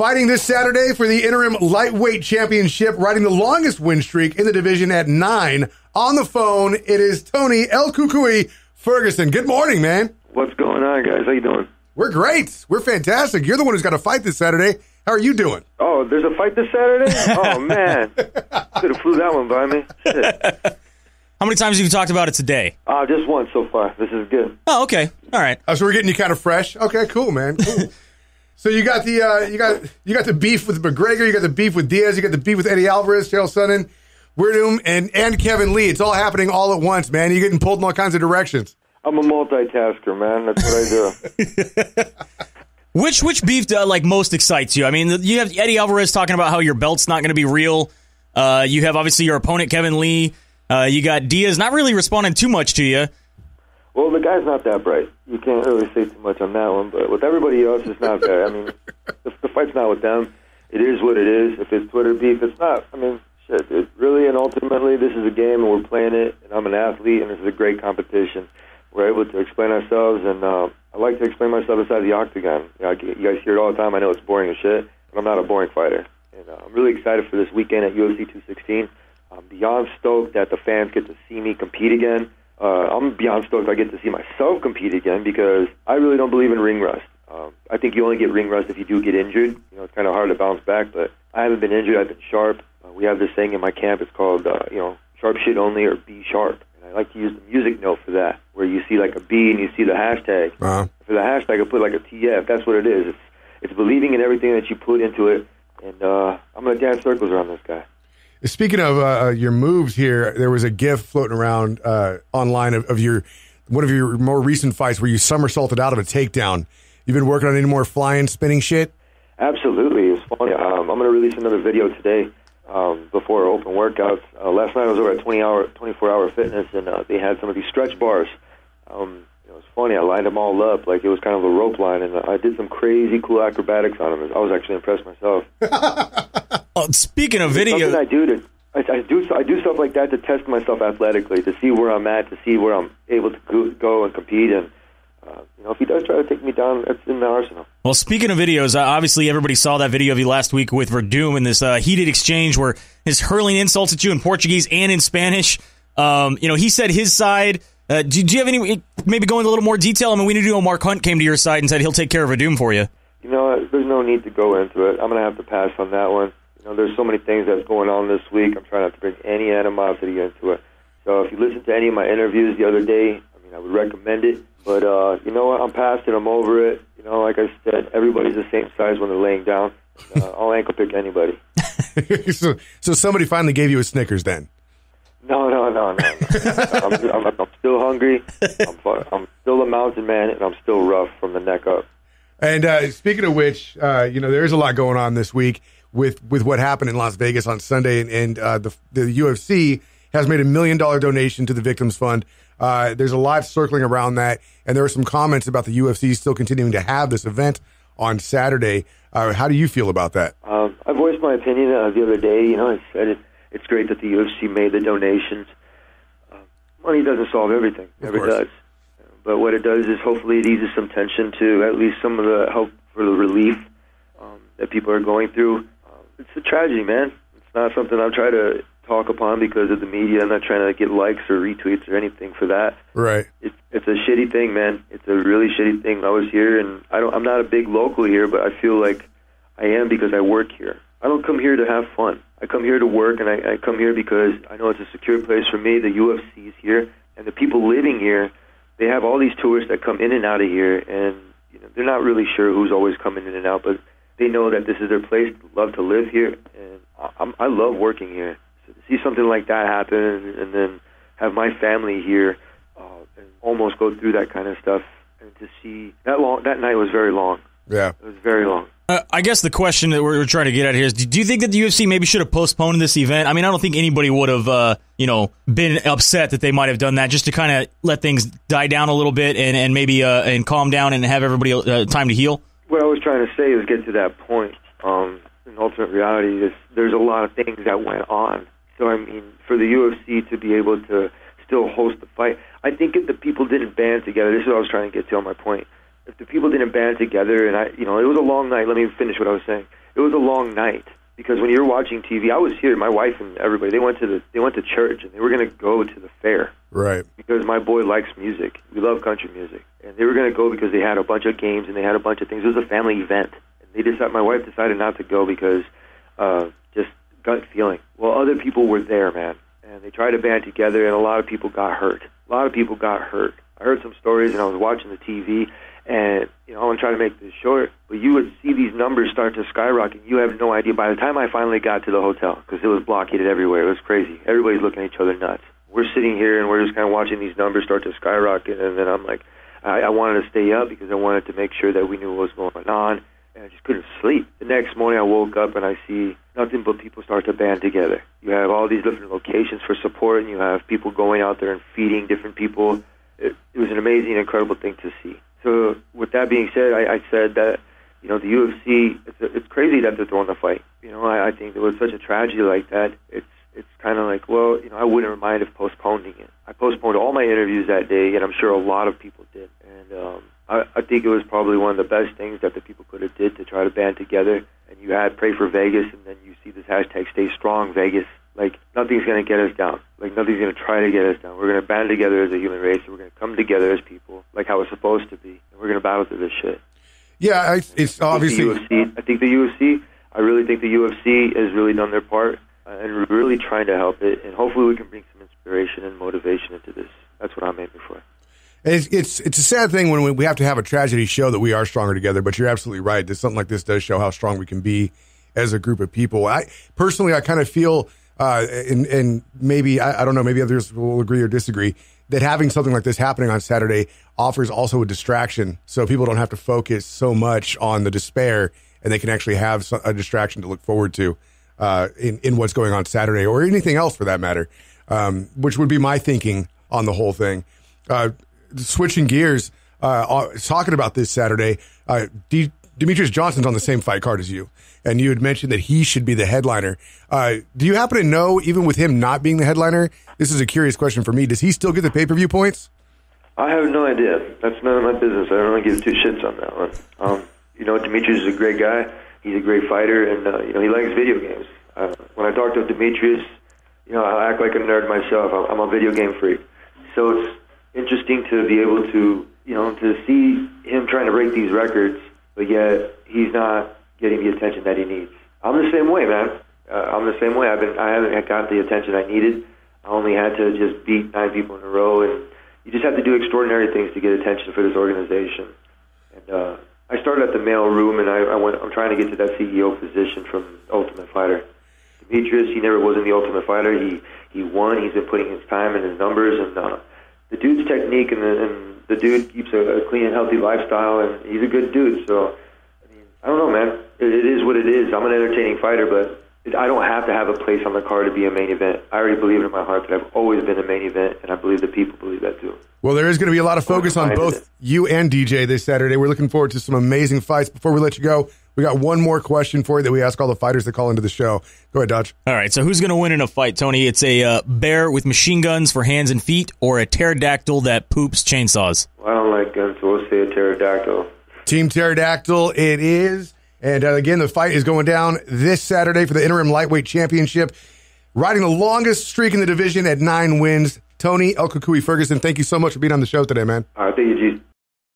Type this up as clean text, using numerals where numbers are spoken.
Fighting this Saturday for the interim lightweight championship, riding the longest win streak in the division at 9. On the phone, it is Tony El Cucuy Ferguson. Good morning, man. What's going on, guys? How you doing? We're great. We're fantastic. You're the one who's got a fight this Saturday. How are you doing? Oh, there's a fight this Saturday? Oh, man. Could have flew that one by me. Shit. How many times have you talked about it today? Just once so far. This is good. Oh, okay. All right. So we're getting you kind of fresh. Okay, cool, man. Cool. So you got the you got the beef with McGregor, you got the beef with Diaz, you got the beef with Eddie Alvarez, Chael Sonnen, Werdum, and Kevin Lee. It's all happening all at once, man. You're getting pulled in all kinds of directions. I'm a multitasker, man. That's what I do. Which beef most excites you? I mean, you have Eddie Alvarez talking about how your belt's not going to be real. You have obviously your opponent Kevin Lee. You got Diaz not really responding too much to you. Well, the guy's not that bright. You can't really say too much on that one. But with everybody else, it's not fair. I mean, the fight's not with them. It is what it is. If it's Twitter beef, it's not. I mean, shit, it really and ultimately, this is a game, and we're playing it, and I'm an athlete, and this is a great competition. We're able to explain ourselves, and I like to explain myself inside the octagon. You guys hear it all the time. I know it's boring as shit, but I'm not a boring fighter. And I'm really excited for this weekend at UFC 216. I'm beyond stoked that the fans get to see me compete again. I'm beyond stoked I get to see myself compete again because I really don't believe in ring rust. I think you only get ring rust if you do get injured. You know, it's kind of hard to bounce back, but I haven't been injured. I've been sharp. We have this thing in my camp. It's called, sharp shit only or be sharp. And I like to use the music note for that, where you see like a B and you see the hashtag. Uh-huh. For the hashtag, I put like a TF. That's what it is. It's believing in everything that you put into it, and I'm going to dance circles around this guy. Speaking of your moves here, there was a GIF floating around online of one of your more recent fights where you somersaulted out of a takedown. You've been working on any more flying, spinning shit? Absolutely. It's funny. I'm going to release another video today before open workouts. Last night I was over at 24-Hour Fitness, and they had some of these stretch bars. It was funny. I lined them all up like it was kind of a rope line, and I did some crazy cool acrobatics on them. I was actually impressed myself. Speaking of video, I do stuff like that to test myself athletically, to see where I'm at, to see where I'm able to go and compete. And if he does try to take me down, that's in the arsenal. Well, speaking of videos, obviously everybody saw that video of you last week with Werdum in this heated exchange where he's hurling insults at you in Portuguese and in Spanish. He said his side. Do you have any, maybe go into a little more detail? I mean, we know Mark Hunt came to your side and said he'll take care of Werdum for you. You know what? There's no need to go into it. I'm going to have to pass on that one. There's so many things that's going on this week. I'm trying not to bring any animosity into it. So if you listen to any of my interviews the other day, I would recommend it. But you know what? I'm past it. I'm over it. Like I said, everybody's the same size when they're laying down. I'll ankle pick anybody. So somebody finally gave you a Snickers then? No. I'm still hungry. I'm still a mountain man, and I'm still rough from the neck up. And speaking of which, there's a lot going on this week with what happened in Las Vegas on Sunday, and the UFC has made $1 million donation to the Victims Fund. There's a lot circling around that, and there are some comments about the UFC still continuing to have this event on Saturday. How do you feel about that? I voiced my opinion the other day. I said it's great that the UFC made the donations. Money doesn't solve everything. Never does. But what it does is hopefully it eases some tension to at least some of the help for the relief that people are going through. It's a tragedy, man. It's not something I'm trying to talk upon because of the media. I'm not trying to get likes or retweets or anything for that. Right. It's a shitty thing, man. It's a really shitty thing. I was here, and I'm not a big local here, but I feel like I am because I work here. I don't come here to have fun. I come here to work, and I come here because I know it's a secure place for me. The UFC is here, and the people living here, they have all these tourists that come in and out of here, and they're not really sure who's always coming in and out, but they know that this is their place, love to live here, and I love working here. So to see something like that happen and then have my family here and almost go through that kind of stuff, and to see that night was very long. Yeah. It was very long. I guess the question that we're trying to get at here is, do you think that the UFC maybe should have postponed this event? I mean, I don't think anybody would have, been upset that they might have done that, just to kind of let things die down a little bit and maybe and calm down and have everybody time to heal. What I was trying to say is get to that point. In ultimate reality, there's a lot of things that went on. So, I mean, for the UFC to be able to still host the fight, I think if the people didn't band together, this is what I was trying to get to on my point. If the people didn't band together, and it was a long night. Let me finish what I was saying. it was a long night. Because when you're watching TV, I was here. My wife and everybody, they went to church, and they were going to go to the fair. Right. Because my boy likes music. We love country music, and they were going to go because they had a bunch of games and they had a bunch of things. It was a family event, and my wife decided not to go because just gut feeling. Well, other people were there, man, and they tried to band together, and a lot of people got hurt. I heard some stories, and I was watching the TV. And, I want to try to make this short, but you would see these numbers start to skyrocket. You have no idea. By the time I finally got to the hotel, because it was blockaded everywhere, it was crazy. Everybody's looking at each other nuts. We're sitting here, and we're just kind of watching these numbers start to skyrocket, and then I'm like, I wanted to stay up because I wanted to make sure that we knew what was going on, and I just couldn't sleep. The next morning, I woke up, and I see nothing but people start to band together. You have all these different locations for support, and you have people going out there and feeding different people. It was an amazing, incredible thing to see. So with that being said, I said that, the UFC, it's crazy that they're throwing the fight. I think there was such a tragedy like that. It's kind of like, well, I wouldn't mind if postponing it. I postponed all my interviews that day, and I'm sure a lot of people did. And I think it was probably one of the best things that the people could have did to try to band together. And you had Pray for Vegas, and then you see this hashtag Stay Strong Vegas. Like, nothing's going to get us down. Like, nothing's going to try to get us down. We're going to band together as a human race. We're going to come together as people, like how it's supposed to be. And we're going to battle through this shit. Yeah, it's obviously... I really think the UFC has really done their part and really trying to help it. And hopefully we can bring some inspiration and motivation into this. That's what I'm aiming for. It's a sad thing when we have to have a tragedy show that we are stronger together, but you're absolutely right. Something like this does show how strong we can be as a group of people. I kind of feel... and maybe, I don't know, maybe others will agree or disagree, that having something like this happening on Saturday offers also a distraction, so people don't have to focus so much on the despair, and they can actually have a distraction to look forward to in what's going on Saturday, or anything else for that matter, which would be my thinking on the whole thing. Switching gears, talking about this Saturday, Demetrius Johnson's on the same fight card as you. And you had mentioned that he should be the headliner. Do you happen to know, even with him not being the headliner, this is a curious question for me, does he still get the pay-per-view points? I have no idea. That's none of my business. I don't really give two shits on that one. Demetrius is a great guy. He's a great fighter, and, he likes video games. When I talk to Demetrius, I act like a nerd myself. I'm a video game freak. So it's interesting to be able to, to see him trying to break these records, but yet he's not getting the attention that he needs. I'm the same way, man. I'm the same way. I haven't got the attention I needed. I only had to just beat 9 people in a row, and you just have to do extraordinary things to get attention for this organization. And I started at the mail room, and I'm trying to get to that CEO position from Ultimate Fighter. Demetrius, he never was in the Ultimate Fighter. He won. He's been putting his time and his numbers, and the dude's technique, and the dude keeps a clean and healthy lifestyle, and he's a good dude. So, I don't know, man. It is what it is. I'm an entertaining fighter, but I don't have to have a place on the card to be a main event. I already believe in my heart that I've always been a main event, and I believe that people believe that too. Well, there is going to be a lot of focus on both you and DJ this Saturday. We're looking forward to some amazing fights. Before we let you go, we got one more question for you that we ask all the fighters that call into the show. Go ahead, Dodge. All right, so who's going to win in a fight, Tony? It's a bear with machine guns for hands and feet, or a pterodactyl that poops chainsaws? Well, I don't like guns, so we'll say a pterodactyl. Team Pterodactyl it is. And again, the fight is going down this Saturday for the interim lightweight championship. Riding the longest streak in the division at 9 wins, Tony El Kukui Ferguson. Thank you so much for being on the show today, man. All right, thank you, G.